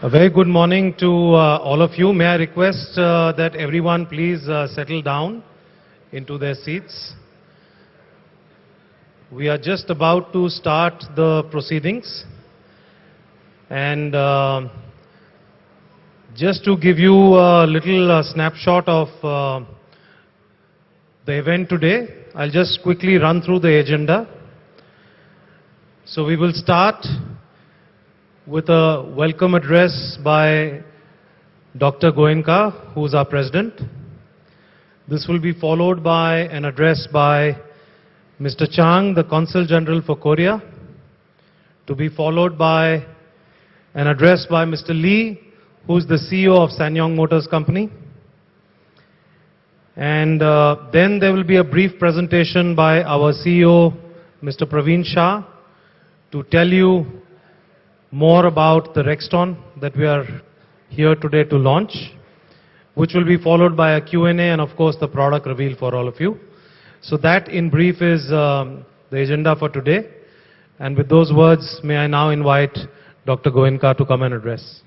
A very good morning to all of you. May I request that everyone please settle down into their seats. We are just about to start the proceedings, and just to give you a little snapshot of the event today, I'll just quickly run through the agenda. So we will start with a welcome address by Dr. Goenka, who is our president. This will be followed by an address by Mr. Chang, the Consul General for Korea, to be followed by an address by Mr. Lee, who is the CEO of SsangYong Motors Company. And then there will be a brief presentation by our CEO, Mr. Praveen Shah, to tell you more about the Rexton that we are here today to launch, which will be followed by a Q&A and of course the product reveal for all of you. So that in brief is the agenda for today. And with those words, may I now invite Dr. Goenka to come and address.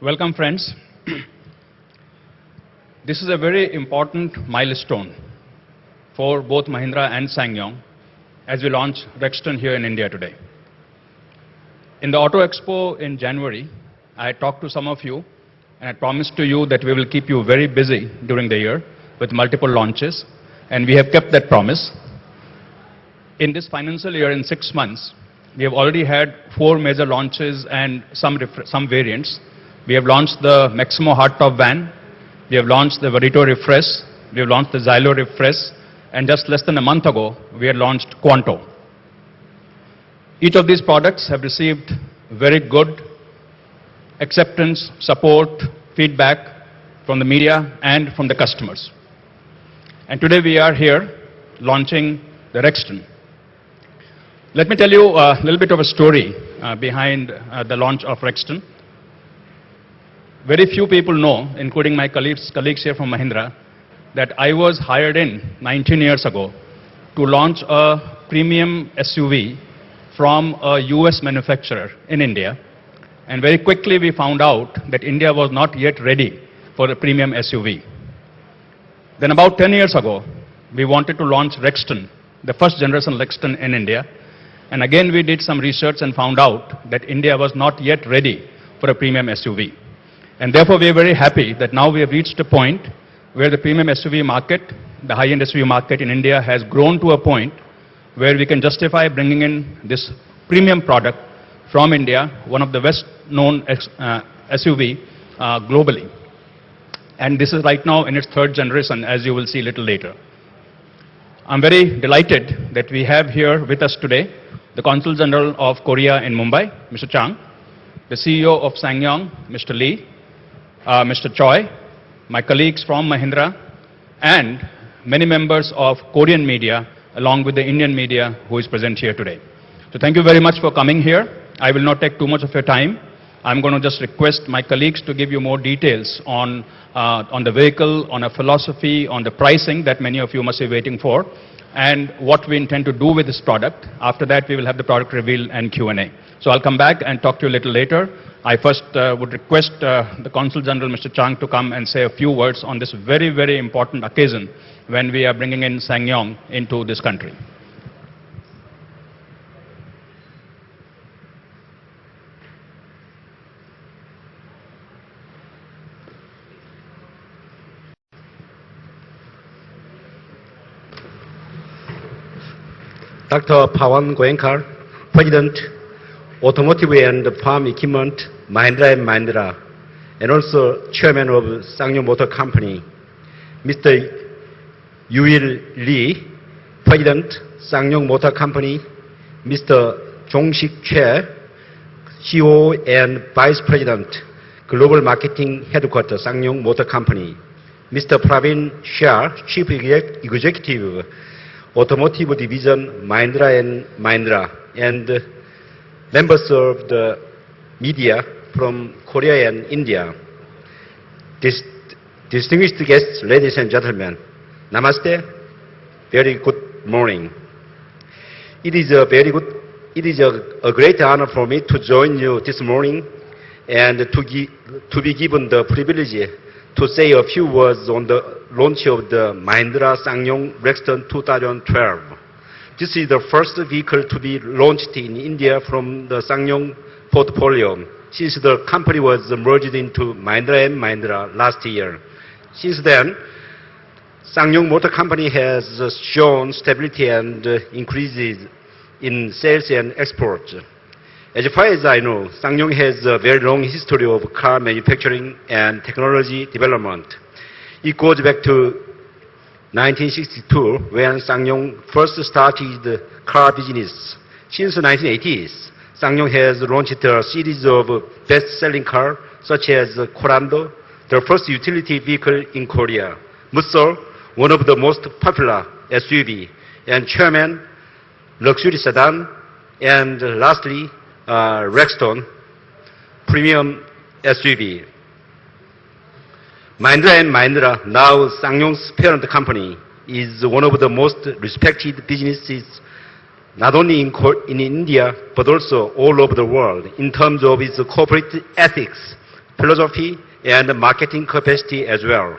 Welcome, friends. This is a very important milestone for both Mahindra and SsangYong as we launch Rexton here in India today. In the Auto Expo in January, I talked to some of you and I promised to you that we will keep you very busy during the year with multiple launches, and we have kept that promise. In this financial year, in 6 months, we have already had 4 major launches and some variants. We have launched the Maximo hardtop van, we have launched the Verito Refresh, we have launched the Xylo Refresh, and just less than a month ago, we had launched Quanto. Each of these products have received very good acceptance, support, feedback from the media and from the customers. And today we are here launching the Rexton. Let me tell you a little bit of a story behind the launch of Rexton. Very few people know, including my colleagues here from Mahindra, that I was hired in 19 years ago to launch a premium SUV from a US manufacturer in India. And very quickly we found out that India was not yet ready for a premium SUV. Then about 10 years ago, we wanted to launch Rexton, the first generation Rexton in India. And again we did some research and found out that India was not yet ready for a premium SUV. And therefore we are very happy that now we have reached a point where the premium SUV market, the high-end SUV market in India has grown to a point where we can justify bringing in this premium product from India, one of the best-known SUV globally. And this is right now in its 3rd generation, as you will see a little later. I'm very delighted that we have here with us today the Consul General of Korea in Mumbai, Mr. Chang, the CEO of SsangYong, Mr. Lee, Mr. Choi, my colleagues from Mahindra, and many members of Korean media, along with the Indian media who is present here today. So thank you very much for coming here. I will not take too much of your time. I'm going to just request my colleagues to give you more details on the vehicle, on a philosophy, on the pricing that many of you must be waiting for, and what we intend to do with this product. After that, we will have the product reveal and Q&A. So I'll come back and talk to you a little later. I first would request the Consul General, Mr. Chang, to come and say a few words on this very, very important occasion when we are bringing in SsangYong into this country. Dr. Pawan Goenka, President, Automotive and Farm Equipment, Mahindra & Mahindra, and also Chairman of SsangYong Motor Company. Mr. Yuil Lee, President, SsangYong Motor Company. Mr. Jong-sik Choi, CEO and Vice President, Global Marketing Headquarters, SsangYong Motor Company. Mr. Praveen Shah, Chief Executive, Automotive Division, Mahindra & Mahindra, and members of the media from Korea and India. Distinguished guests, ladies and gentlemen, Namaste, very good morning. It is a very good, it is a great honor for me to join you this morning and to be given the privilege to say a few words on the launch of the Mahindra SsangYong Rexton 2012. This is the first vehicle to be launched in India from the SsangYong portfolio since the company was merged into Mahindra & Mahindra last year. Since then, SsangYong Motor Company has shown stability and increases in sales and exports. As far as I know, SsangYong has a very long history of car manufacturing and technology development. It goes back to 1962 when SsangYong first started the car business. Since the 1980s, SsangYong has launched a series of best-selling cars such as Corando, the first utility vehicle in Korea, Muscle, one of the most popular SUV, and Chairman, luxury sedan, and lastly, Rexton, premium SUV. Mahindra & Mahindra, now SsangYong's parent company, is one of the most respected businesses not only in India but also all over the world in terms of its corporate ethics, philosophy, and marketing capacity as well.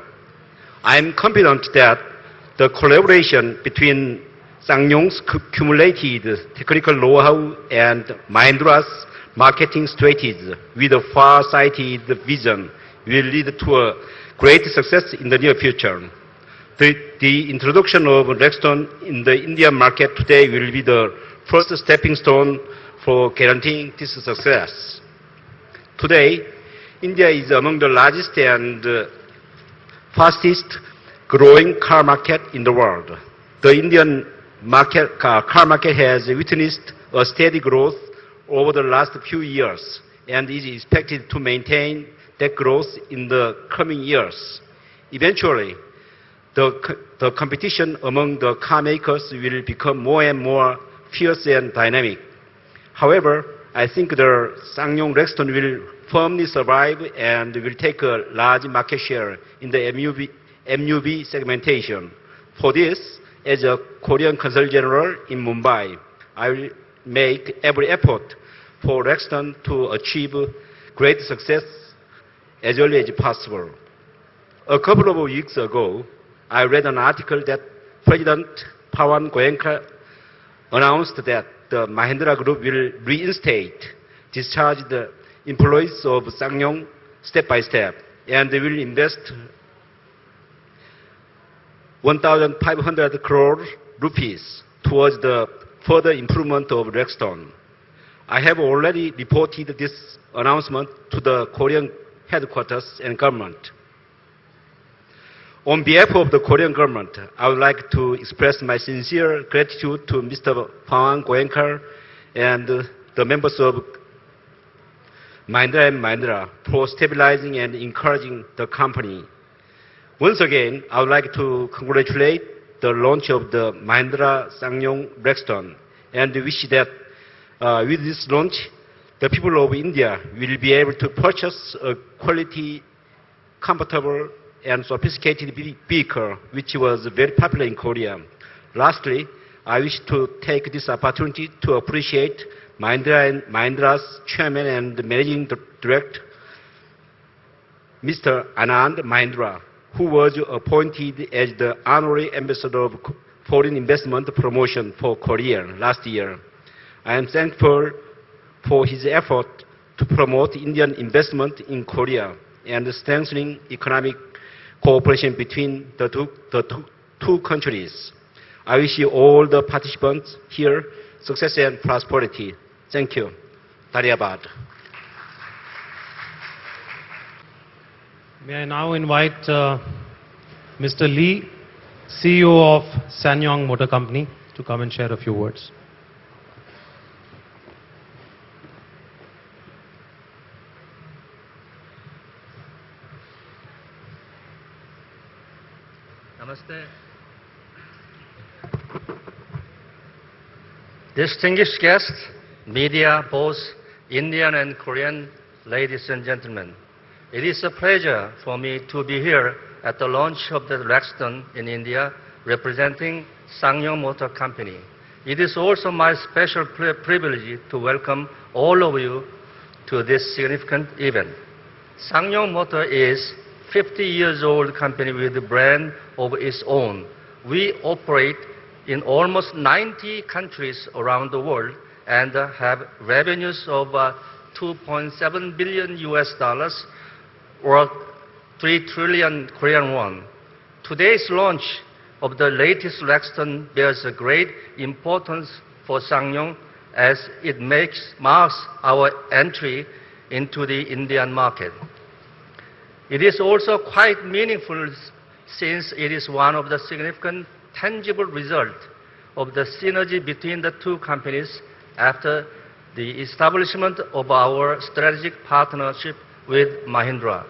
I am confident that the collaboration between SsangYong's cumulated technical know-how and Mahindra's marketing strategies with a far-sighted vision will lead to a great success in the near future. The introduction of Rexton in the Indian market today will be the first stepping stone for guaranteeing this success. Today, India is among the largest and fastest growing car market in the world. The Indian car market has witnessed a steady growth over the last few years and is expected to maintain that growth in the coming years. Eventually, the competition among the car makers will become more and more fierce and dynamic. However, I think the SsangYong Rexton will firmly survive and will take a large market share in the MUV segmentation. For this, as a Korean Consul General in Mumbai, I will make every effort for Rexton to achieve great success as early as possible. A couple of weeks ago, I read an article that President Pawan Goenka announced that the Mahindra Group will reinstate discharged employees of SsangYong step by step, and they will invest 1,500 crore rupees towards the further improvement of Rexton. I have already reported this announcement to the Korean headquarters and government. On behalf of the Korean government, I would like to express my sincere gratitude to Mr. Pawan Goenka and the members of Mahindra & Mahindra for stabilizing and encouraging the company. Once again, I would like to congratulate the launch of the Mahindra SsangYong Rexton and wish that with this launch, the people of India will be able to purchase a quality, comfortable, and sophisticated vehicle, which was very popular in Korea. Lastly, I wish to take this opportunity to appreciate Mahindra's Chairman and Managing Director, Mr. Anand Mahindra, who was appointed as the Honorary Ambassador of Foreign Investment Promotion for Korea last year. I am thankful for his effort to promote Indian investment in Korea and strengthening economic cooperation between the two countries. I wish you all the participants here success and prosperity. Thank you. Dhanyavad. May I now invite Mr. Lee, CEO of SsangYong Motor Company, to come and share a few words. Namaste. Distinguished guests, media, both Indian and Korean, ladies and gentlemen, it is a pleasure for me to be here at the launch of the Rexton in India, representing SsangYong Motor Company. It is also my special privilege to welcome all of you to this significant event. SsangYong Motor is 50 years old company with a brand of its own. We operate in almost 90 countries around the world and have revenues of 2.7 billion US dollars or 3 trillion Korean won. Today's launch of the latest Rexton bears a great importance for SsangYong as it marks our entry into the Indian market. It is also quite meaningful since it is one of the significant tangible results of the synergy between the two companies after the establishment of our strategic partnership with Mahindra.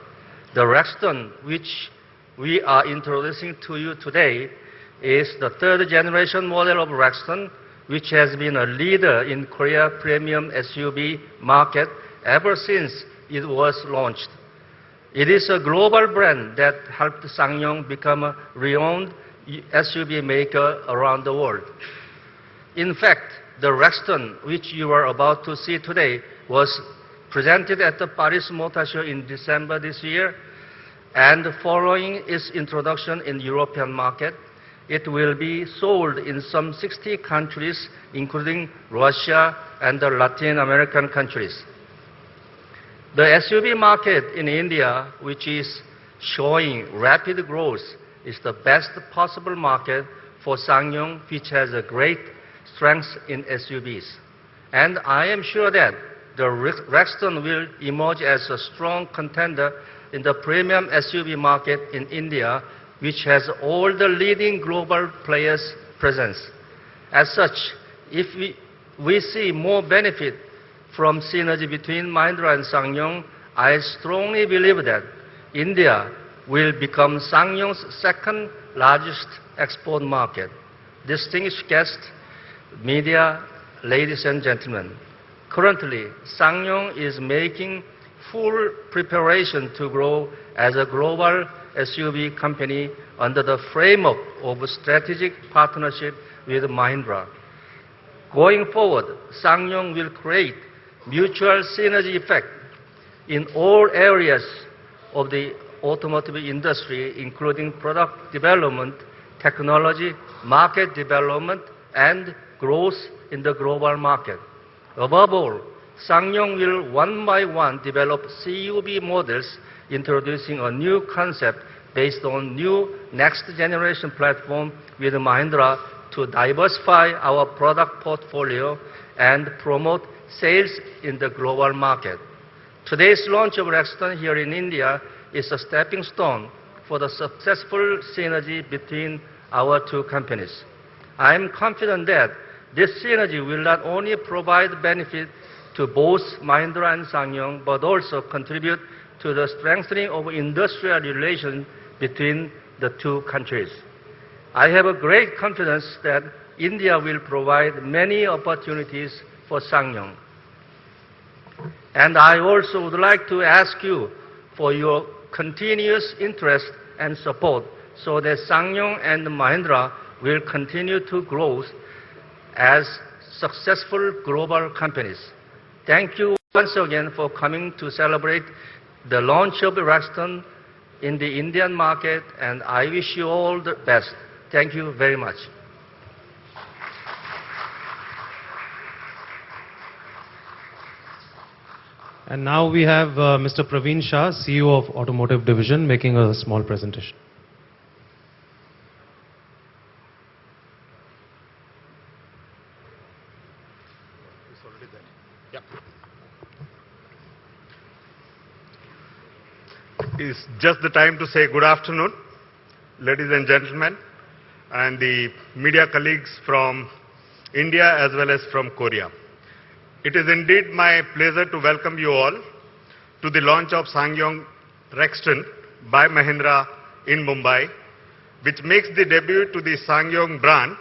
The Rexton, which we are introducing to you today, is the third generation model of Rexton, which has been a leader in Korea premium SUV market ever since it was launched. It is a global brand that helped SsangYong become a renowned SUV maker around the world. In fact, the Rexton, which you are about to see today, was presented at the Paris Motor Show in December this year, and following its introduction in European market, it will be sold in some 60 countries, including Russia and the Latin American countries. The SUV market in India, which is showing rapid growth, is the best possible market for SsangYong, which has a great strength in SUVs. And I am sure that the Rexton will emerge as a strong contender in the premium SUV market in India, which has all the leading global players' presence. As such, if we see more benefit from synergy between Mahindra and SsangYong, I strongly believe that India will become SsangYong's second largest export market. Distinguished guests, media, ladies and gentlemen, currently SsangYong is making full preparation to grow as a global SUV company under the framework of a strategic partnership with Mahindra. Going forward, SsangYong will create mutual synergy effect in all areas of the automotive industry, including product development, technology, market development, and growth in the global market. Above all, SsangYong will one by one develop CUV models, introducing a new concept based on new next generation platform with Mahindra to diversify our product portfolio and promote sales in the global market. Today's launch of Rexton here in India is a stepping stone for the successful synergy between our two companies. I am confident that this synergy will not only provide benefit to both Mahindra and SsangYong, but also contribute to the strengthening of industrial relations between the two countries. I have a great confidence that India will provide many opportunities for SsangYong. And I also would like to ask you for your continuous interest and support so that SsangYong and Mahindra will continue to grow as successful global companies. Thank you once again for coming to celebrate the launch of Rexton in the Indian market, and I wish you all the best. Thank you very much. And now we have Mr. Praveen Shah, CEO of Automotive Division, making a small presentation. It's just the time to say good afternoon, ladies and gentlemen, and the media colleagues from India as well as from Korea. It is indeed my pleasure to welcome you all to the launch of SsangYong Rexton by Mahindra in Mumbai, which makes the debut to the SsangYong brand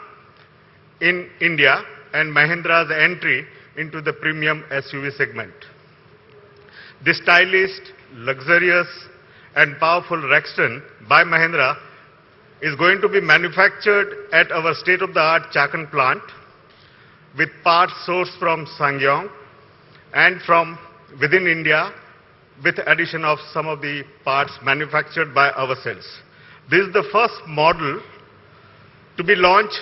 in India and Mahindra's entry into the premium SUV segment. This stylish, luxurious and powerful Rexton by Mahindra is going to be manufactured at our state-of-the-art Chakan plant with parts sourced from SsangYong and from within India, with addition of some of the parts manufactured by ourselves. This is the first model to be launched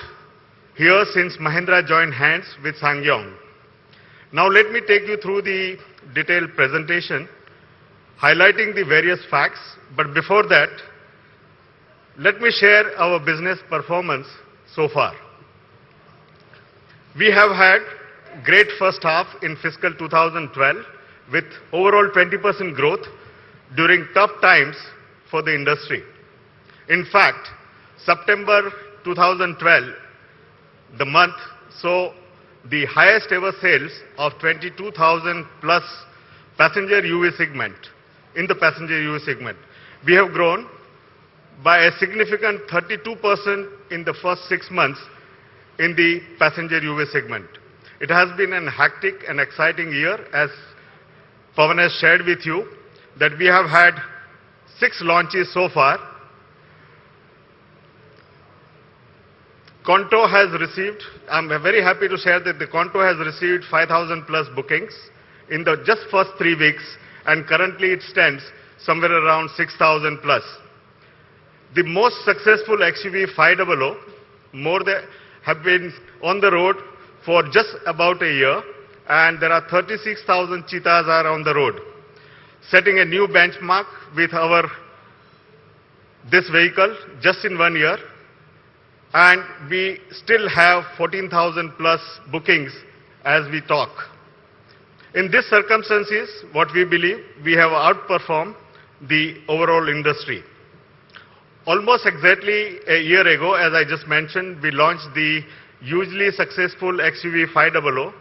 here since Mahindra joined hands with SsangYong. Now let me take you through the detailed presentation, highlighting the various facts. But before that, let me share our business performance so far. We have had great first half in fiscal 2012 with overall 20% growth during tough times for the industry. In fact, September 2012, the month saw the highest ever sales of 22,000 plus passenger UV segment, in the passenger UV segment. We have grown by a significant 32% in the first 6 months in the passenger UV segment. It has been an hectic and exciting year, as Pawan has shared with you, that we have had 6 launches so far. Conto has received, I'm very happy to share that the Conto has received 5,000 plus bookings in the just first 3 weeks, and currently it stands somewhere around 6,000 plus. The most successful XUV 500 more than have been on the road for just about a year, and there are 36,000 cheetahs are on the road, setting a new benchmark with this vehicle just in 1 year. And we still have 14,000 plus bookings as we talk. In these circumstances, what we believe, we have outperformed the overall industry. Almost exactly a year ago, as I just mentioned, we launched the hugely successful XUV 500,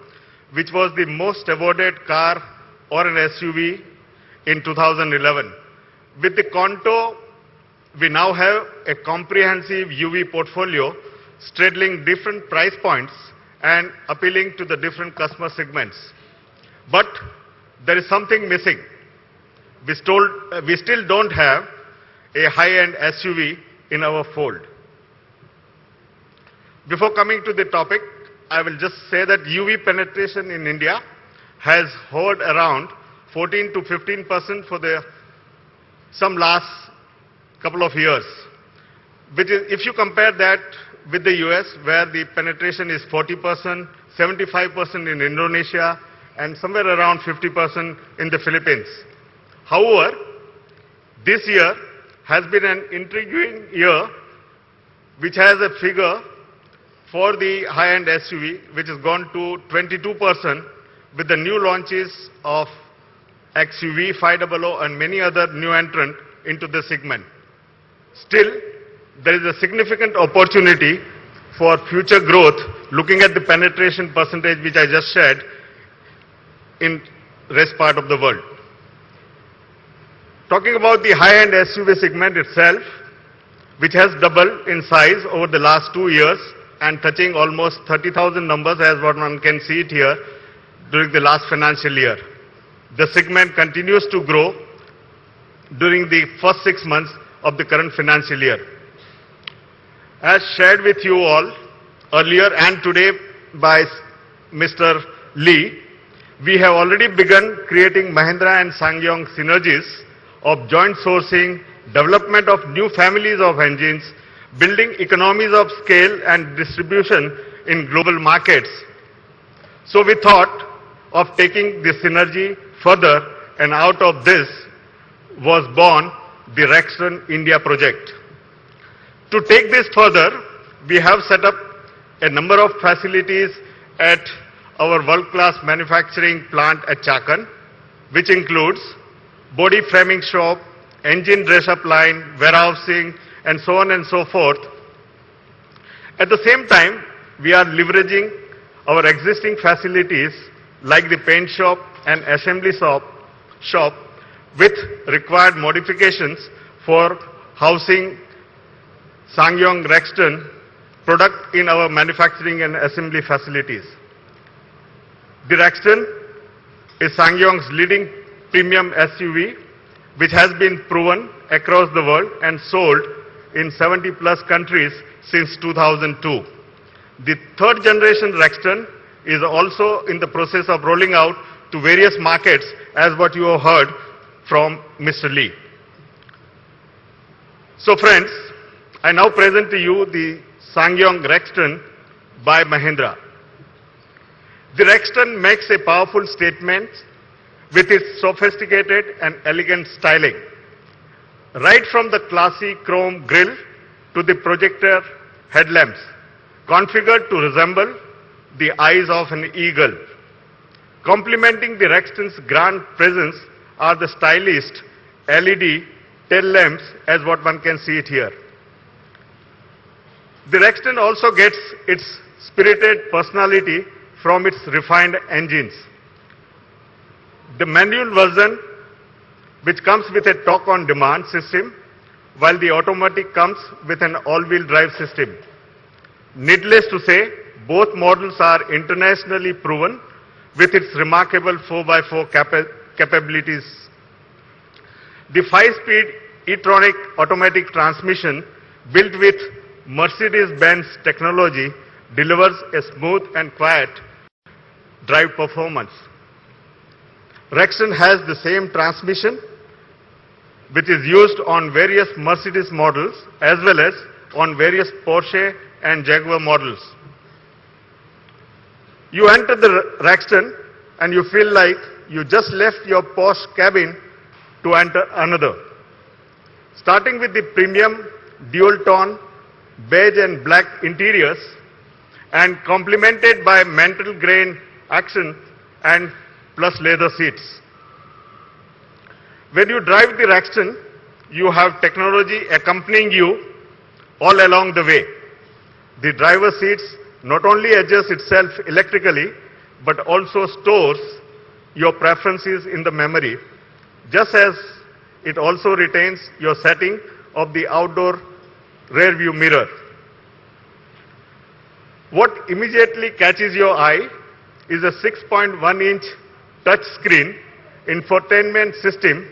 which was the most awarded car or an SUV in 2011. With the Conto, we now have a comprehensive UV portfolio straddling different price points and appealing to the different customer segments. But there is something missing. We still don't have a high-end SUV in our fold. Before coming to the topic, I will just say that UV penetration in India has hovered around 14 to 15% for some last couple of years, which is, if you compare that with the US, where the penetration is 40%, 75% in Indonesia, and somewhere around 50% in the Philippines. However, this year has been an intriguing year, which has a figure for the high-end SUV, which has gone to 22% with the new launches of XUV 500 and many other new entrants into the segment. Still, there is a significant opportunity for future growth looking at the penetration percentage which I just shared in rest part of the world. Talking about the high-end SUV segment itself, which has doubled in size over the last 2 years and touching almost 30,000 numbers as what one can see it here during the last financial year. The segment continues to grow during the first 6 months of the current financial year. As shared with you all earlier and today by Mr. Lee, we have already begun creating Mahindra and SsangYong synergies of joint sourcing, development of new families of engines, building economies of scale and distribution in global markets. So we thought of taking this synergy further, and out of this was born the Rexton India project. To take this further, we have set up a number of facilities at our world-class manufacturing plant at Chakan, which includes body framing shop, engine dress-up line, warehousing, and so on and so forth. At the same time, we are leveraging our existing facilities like the paint shop and assembly shop with required modifications for housing SsangYong Rexton product in our manufacturing and assembly facilities. The Rexton is SsangYong's leading premium SUV, which has been proven across the world and sold in 70 plus countries since 2002. The third generation Rexton is also in the process of rolling out to various markets, as what you have heard from Mr. Lee. So friends, I now present to you the SsangYong Rexton by Mahindra. The Rexton makes a powerful statement with its sophisticated and elegant styling. Right from the classy chrome grille to the projector headlamps, configured to resemble the eyes of an eagle. Complementing the Rexton's grand presence are the stylish LED tail lamps, as what one can see it here. The Rexton also gets its spirited personality from its refined engines. The manual version, which comes with a torque-on-demand system, while the automatic comes with an all-wheel drive system. Needless to say, both models are internationally proven with its remarkable 4x4 capabilities. The 5-speed e-tronic automatic transmission built with Mercedes-Benz technology delivers a smooth and quiet drive performance. Rexton has the same transmission which is used on various Mercedes models as well as on various Porsche and Jaguar models. You enter the Rexton and you feel like you just left your posh cabin to enter another. Starting with the premium dual-tone beige and black interiors and complemented by mental grain action and plus leather seats. When you drive the Rexton, you have technology accompanying you all along the way. The driver's seats not only adjusts itself electrically, but also stores your preferences in the memory, just as it also retains your setting of the outdoor rear view mirror. What immediately catches your eye is a 6.1-inch touch screen infotainment system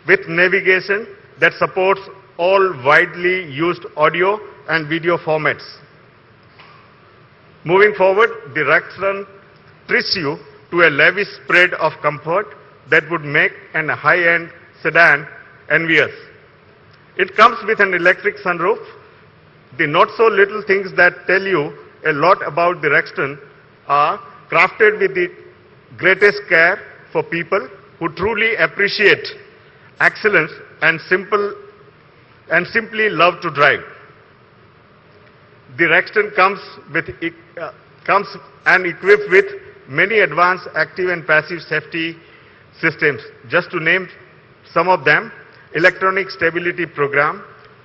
with navigation that supports all widely used audio and video formats. Moving forward, the Rexton treats you to a lavish spread of comfort that would make a high-end sedan envious. It comes with an electric sunroof. The not-so-little things that tell you a lot about the Rexton are crafted with the greatest care for people who truly appreciate excellence and simply love to drive. The Rexton comes and equipped with many advanced active and passive safety systems. Just to name some of them: electronic stability program,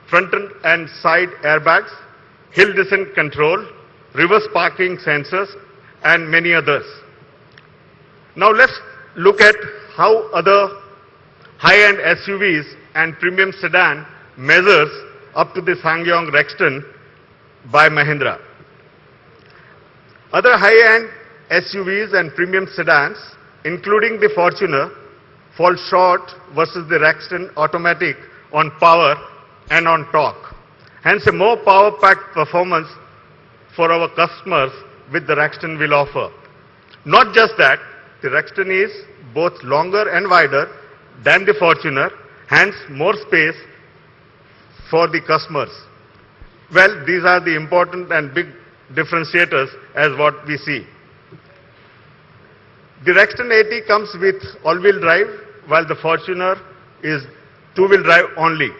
front and side airbags, hill descent control, reverse parking sensors, and many others. Now let's look at how other high-end SUVs and premium sedan measures up to the SsangYong Rexton by Mahindra. Other high-end SUVs and premium sedans, including the Fortuner, fall short versus the Rexton Automatic on power and on torque. Hence, a more power-packed performance for our customers with the Rexton will offer. Not just that, the Rexton is both longer and wider than the Fortuner, hence more space for the customers. Well, these are the important and big differentiators as what we see. The Rexton 80 comes with all-wheel drive, while the Fortuner is two-wheel drive only.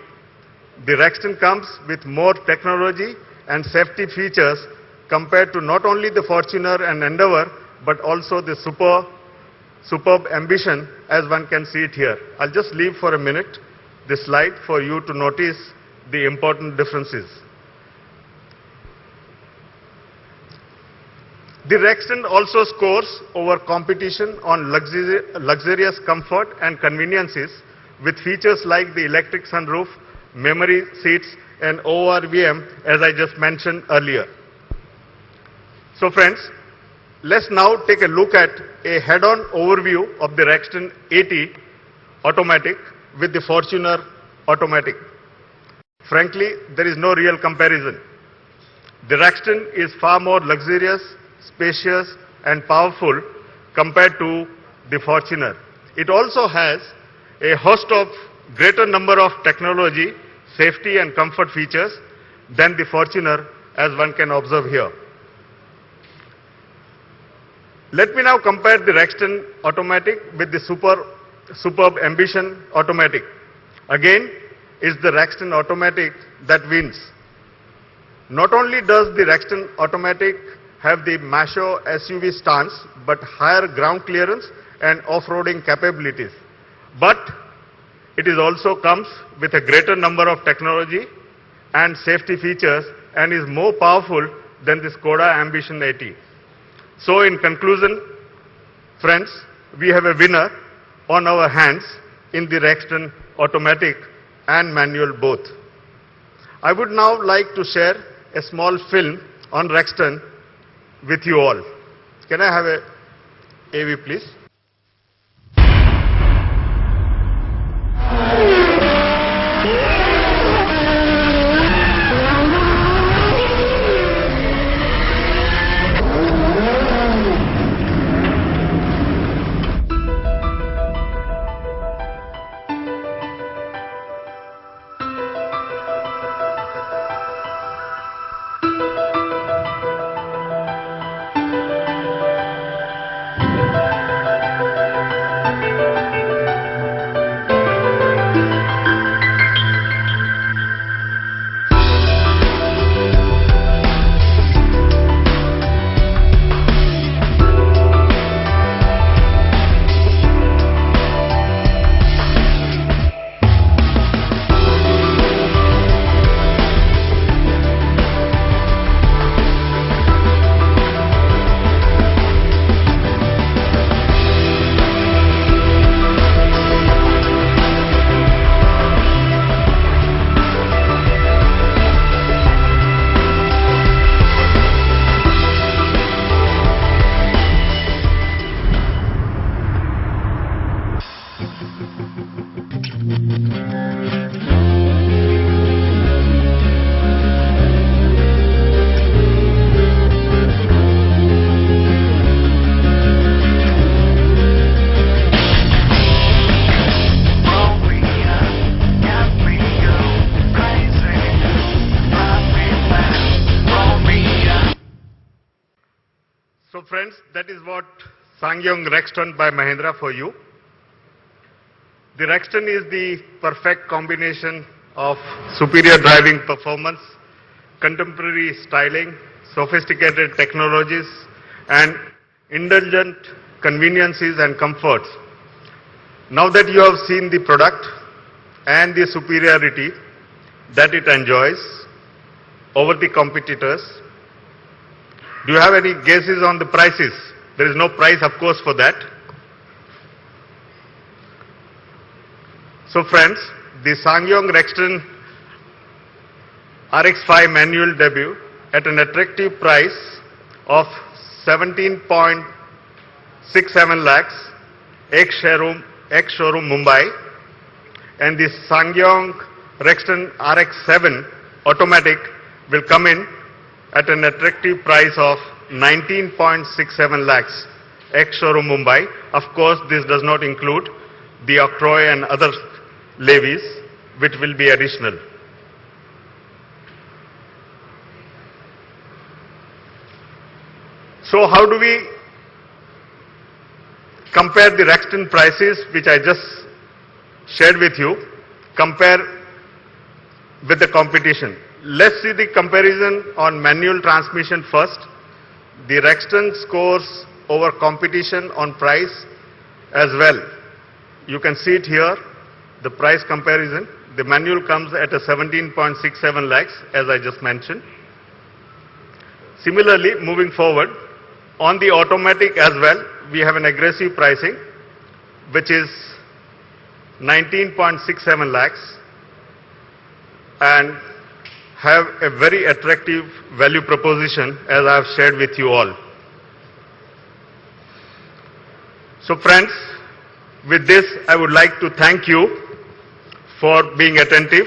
The Rexton comes with more technology and safety features compared to not only the Fortuner and Endeavour, but also the superb Ambition, as one can see it here. I'll just leave for a minute this slide for you to notice the important differences. The Rexton also scores over competition on luxurious comfort and conveniences with features like the electric sunroof, memory seats, and ORVM, as I just mentioned earlier. So friends, let's now take a look at a head-on overview of the Rexton 80 Automatic with the Fortuner Automatic. Frankly, there is no real comparison. The Rexton is far more luxurious, spacious, and powerful compared to the Fortuner. It also has a host of greater number of technology, safety and comfort features than the Fortuner, as one can observe here. Let me now compare the Rexton Automatic with the superb Ambition Automatic. Again, it's the Rexton Automatic that wins. Not only does the Rexton Automatic have the macho SUV stance, but higher ground clearance and off-roading capabilities. But it is also comes with a greater number of technology and safety features and is more powerful than the Skoda Ambition 80. So in conclusion, friends, we have a winner on our hands in the Rexton Automatic and manual both. I would now like to share a small film on Rexton with you all. Can I have a AV please? So friends, that is what SsangYong Rexton by Mahindra for you. The Rexton is the perfect combination of superior driving performance, contemporary styling, sophisticated technologies, and indulgent conveniences and comforts. Now that you have seen the product and the superiority that it enjoys over the competitors, do you have any guesses on the prices? There is no price, of course, for that. So friends, the SsangYong Rexton RX5 manual debut at an attractive price of 17.67 lakhs, ex-showroom Mumbai, and the SsangYong Rexton RX7 automatic will come in at an attractive price of 19.67 lakhs, ex-showroom Mumbai. Of course, this does not include the octroi and other levies, which will be additional. So how do we compare the Rexton prices, which I just shared with you, compare with the competition? Let's see the comparison on manual transmission first. The Rexton scores over competition on price as well. You can see it here, the price comparison. The manual comes at a 17.67 lakhs, as I just mentioned. Similarly, moving forward, on the automatic as well, we have an aggressive pricing, which is 19.67 lakhs, and have a very attractive value proposition, as I have shared with you all. So friends, with this, I would like to thank you for being attentive.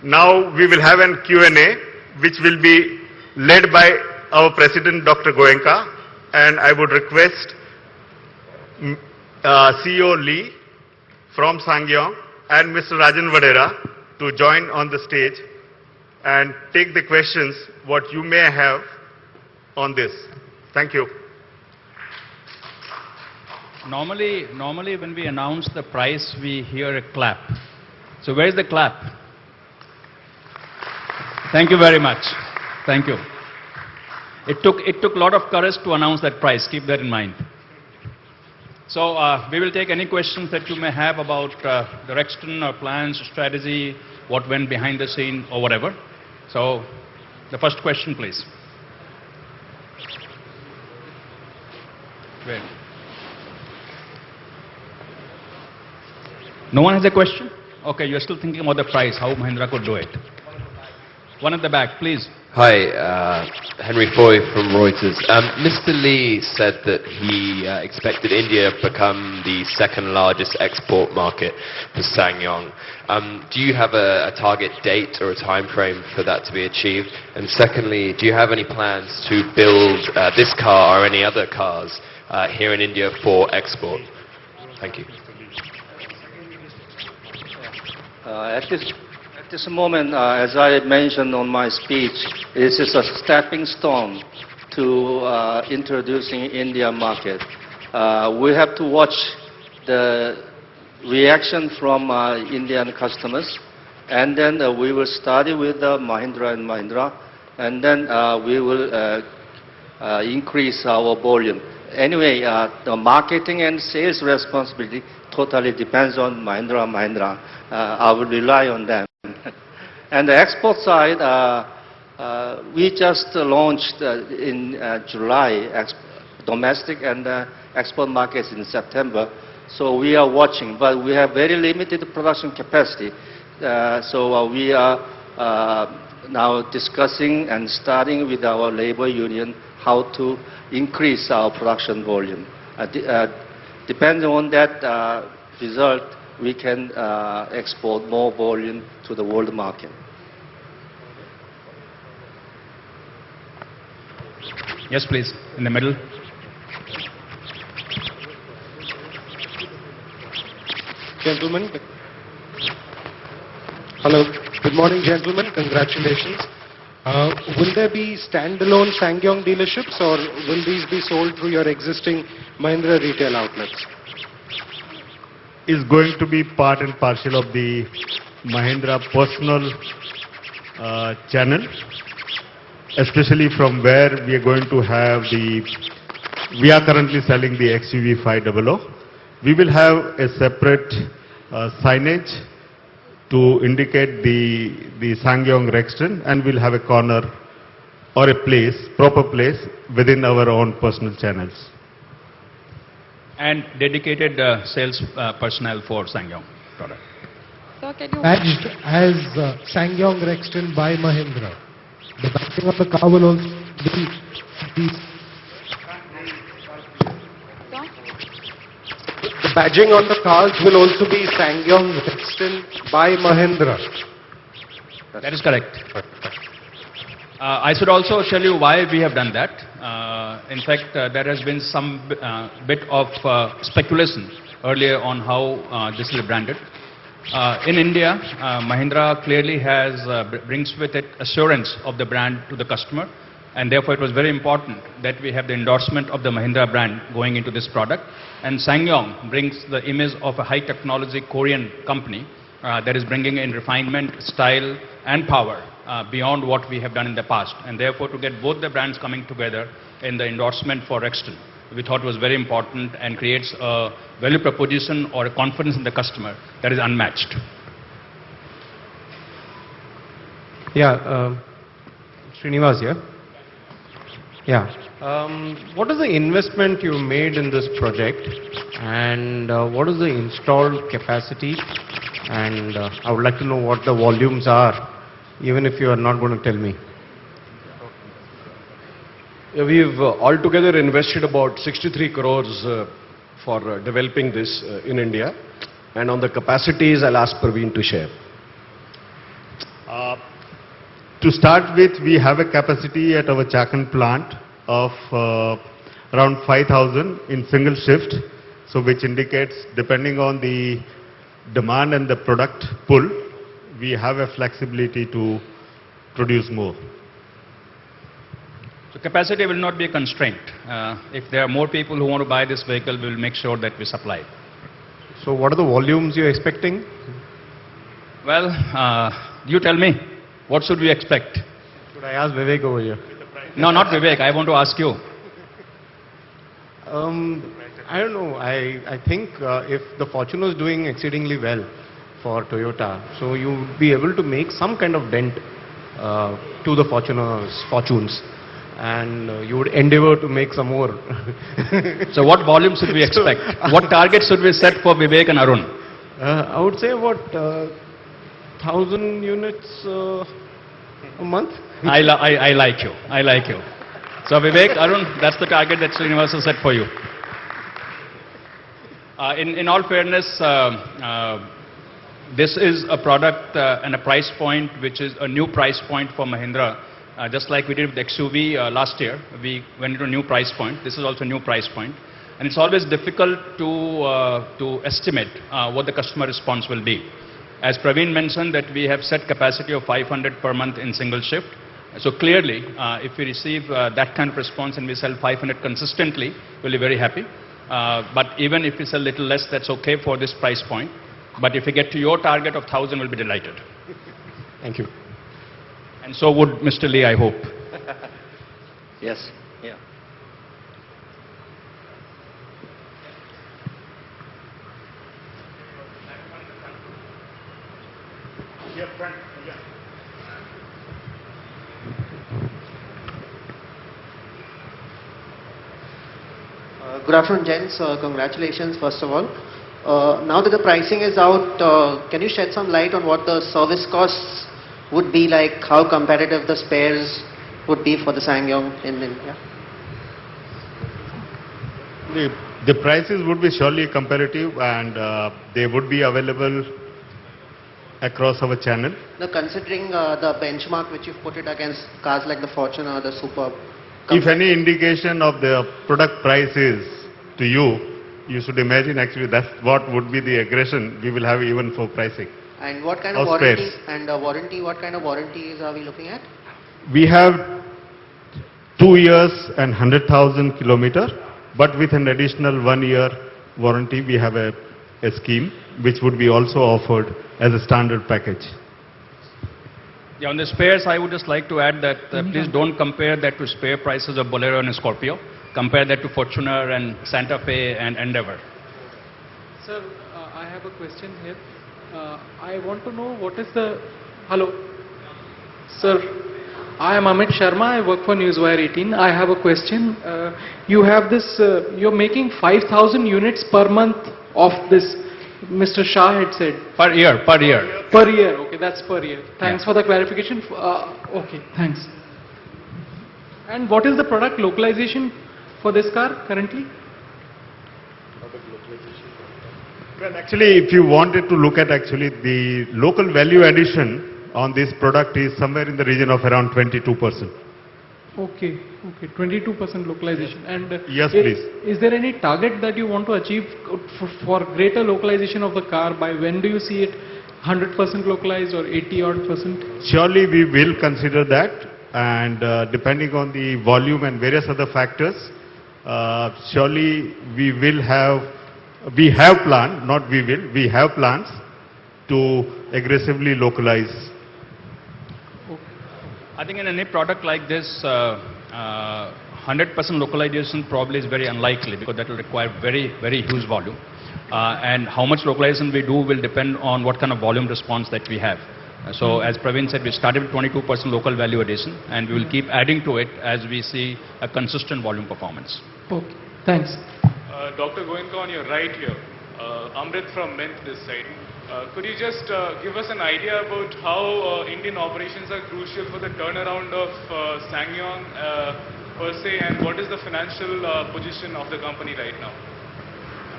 Now we will have a Q&A, which will be led by our President, Dr. Goenka. And I would request CEO Lee from SsangYong and Mr. Rajan Vadera to join on the stage and take the questions what you may have on this. Thank you. Normally when we announce the price, we hear a clap. So where is the clap? Thank you very much. Thank you. It took a lot of courage to announce that price. Keep that in mind. So we will take any questions that you may have about the Rexton or plans, strategy, what went behind the scene or whatever. So the first question, please. Where? No one has a question? Okay, you're still thinking about the price, how Mahindra could do it. One at the back, please. Hi, Henry Foy from Reuters. Mr. Lee said that he expected India to become the second largest export market for SsangYong. Do you have a target date or a time frame for that to be achieved? And secondly, do you have any plans to build this car or any other cars here in India for export? Thank you. At this moment, as I mentioned on my speech, this is a stepping stone to introducing India market. We have to watch the reaction from Indian customers, and then we will study with Mahindra and Mahindra, and then we will increase our volume. Anyway, the marketing and sales responsibility totally depends on Mahindra and Mahindra. I will rely on them. And the export side, we just launched in July domestic and export markets in September. So we are watching, but we have very limited production capacity. So we are now discussing and starting with our labor union how to increase our production volume. Depending on that result, we can export more volume to the world market. Yes, please, in the middle. Gentlemen. Hello. Good morning, gentlemen. Congratulations. Will there be standalone SsangYong dealerships, or will these be sold through your existing Mahindra retail outlets? Is going to be part and parcel of the Mahindra personal channel, especially from where we are going to have we are currently selling the XUV 500. We will have a separate signage to indicate the SsangYong Rexton, and we'll have a corner or a place, proper place within our own personal channels. And dedicated sales personnel for SsangYong product. Sir, can you... Badged as SsangYong Rexton by Mahindra. The badging of the car will also be... The badging on the cars will also be SsangYong Rexton by Mahindra. That is correct. I should also tell you why we have done that. In fact, there has been some bit of speculation earlier on how this is branded. In India, Mahindra clearly brings with it assurance of the brand to the customer, and therefore it was very important that we have the endorsement of the Mahindra brand going into this product. And SsangYong brings the image of a high technology Korean company that is bringing in refinement, style and power beyond what we have done in the past. And therefore, to get both the brands coming together in the endorsement for Rexton, we thought was very important and creates a value proposition or a confidence in the customer that is unmatched. Yeah, Srinivas here. Yeah. What is the investment you made in this project, and what is the installed capacity? And I would like to know what the volumes are, even if you are not going to tell me. Yeah, we've altogether invested about 63 crores for developing this in India. And on the capacities, I'll ask Praveen to share. To start with, we have a capacity at our Chakan plant of around 5,000 in single shift, so which indicates depending on the demand and the product pull, we have a flexibility to produce more. So capacity will not be a constraint. If there are more people who want to buy this vehicle, we will make sure that we supply. So what are the volumes you're expecting? Well, you tell me, what should we expect? Should I ask Vivek over here? No, not Vivek, I want to ask you. I don't know. I think if the Fortuner is doing exceedingly well for Toyota, so you would be able to make some kind of dent to the Fortuner's fortunes, and you would endeavor to make some more. So what volume should we expect? What target should we set for Vivek and Arun? I would say about 1,000 units a month. I like you. I like you. So Vivek, Arun, that's the target that Srinivasa set for you. In all fairness, this is a product and a price point which is a new price point for Mahindra. Just like we did with the XUV last year, we went into a new price point. This is also a new price point. And it's always difficult to estimate what the customer response will be. As Praveen mentioned, that we have set capacity of 500 per month in single shift. So clearly, if we receive that kind of response and we sell 500 consistently, we'll be very happy. But even if we sell a little less, that's okay for this price point. But if we get to your target of 1,000, we'll be delighted. Thank you. And so would Mr. Lee, I hope. Yes. Yeah. Good afternoon, gents. Congratulations, first of all. Now that the pricing is out, can you shed some light on what the service costs would be like, how competitive the spares would be for the SsangYong in India? The prices would be surely competitive, and they would be available across our channel. Now, considering the benchmark which you've put it against cars like the Fortuner, the Superb. If any indication of the product price is to you, you should imagine actually that's what would be the aggression we will have even for pricing. And what kind of Of warranty? spares. And warranty, what kind of warranties are we looking at? We have 2 years and 100,000 kilometers, but with an additional 1 year warranty, we have a scheme which would be also offered as a standard package. Yeah, on the spares, I would just like to add that please don't compare that to spare prices of Bolero and Scorpio. Compare that to Fortuner and Santa Fe and Endeavour. Sir, I have a question here. I want to know what is the... Hello? Sir, I am Amit Sharma. I work for Newswire 18. I have a question. You have this, you're making 5,000 units per month of this, Mr. Shah had said. Per year, per year. Per year, okay, that's per year. Thanks Yeah. for the clarification. Okay, thanks. And what is the product localization for this car currently? Well, actually, if you wanted to look at actually the local value addition on this product is somewhere in the region of around 22%. Okay, okay, 22% localization. And Yes, please. Is there any target that you want to achieve for greater localization of the car? By when do you see it 100% localized or 80 odd percent? Surely we will consider that, and depending on the volume and various other factors, surely we have plans to aggressively localize. I think in any product like this, 100% localization probably is very unlikely because that will require very, very huge volume. And how much localization we do will depend on what kind of volume response that we have. So as Praveen said, we started with 22% local value addition, and we will keep adding to it as we see a consistent volume performance. Okay, thanks. Dr. Goenka, on your right here, Amrit from Mint this side. Could you just give us an idea about how Indian operations are crucial for the turnaround of SsangYong per se, and what is the financial position of the company right now?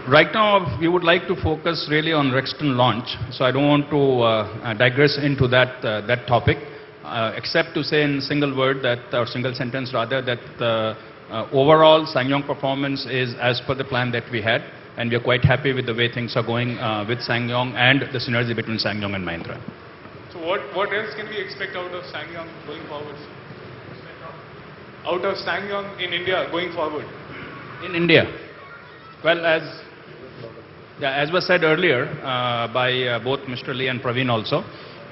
Right now, we would like to focus really on Rexton launch, so I don't want to digress into that topic, except to say in single word that, or single sentence rather, that Overall, SsangYong performance is as per the plan that we had, and we are quite happy with the way things are going with SsangYong and the synergy between SsangYong and Mahindra. So what else can we expect out of SsangYong going forward? Out of SsangYong in India going forward? In India, well, as was said earlier by both Mr. Lee and Praveen also,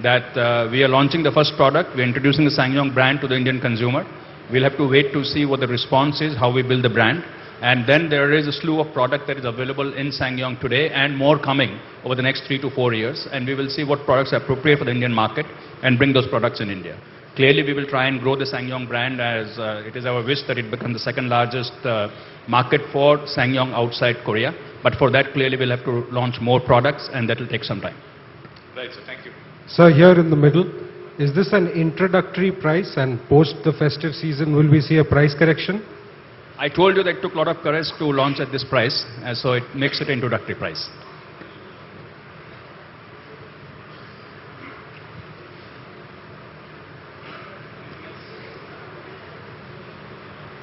that we are launching the first product. We are introducing the SsangYong brand to the Indian consumer. We'll have to wait to see what the response is, how we build the brand. And then there is a slew of product that is available in SsangYong today and more coming over the next 3 to 4 years. And we will see what products are appropriate for the Indian market and bring those products in India. Clearly, we will try and grow the SsangYong brand as it is our wish that it become the second largest market for SsangYong outside Korea. But for that, clearly, we'll have to launch more products, and that will take some time. Right, so thank you. Sir, here in the middle, is this an introductory price, and post the festive season will we see a price correction? I told you that it took a lot of courage to launch at this price, and so it makes it an introductory price.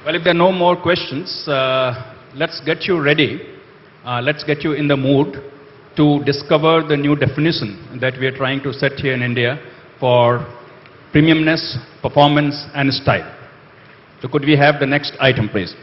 Well, if there are no more questions, let's get you ready. Let's get you in the mood to discover the new definition that we are trying to set here in India for premiumness, performance and style. So could we have the next item, please?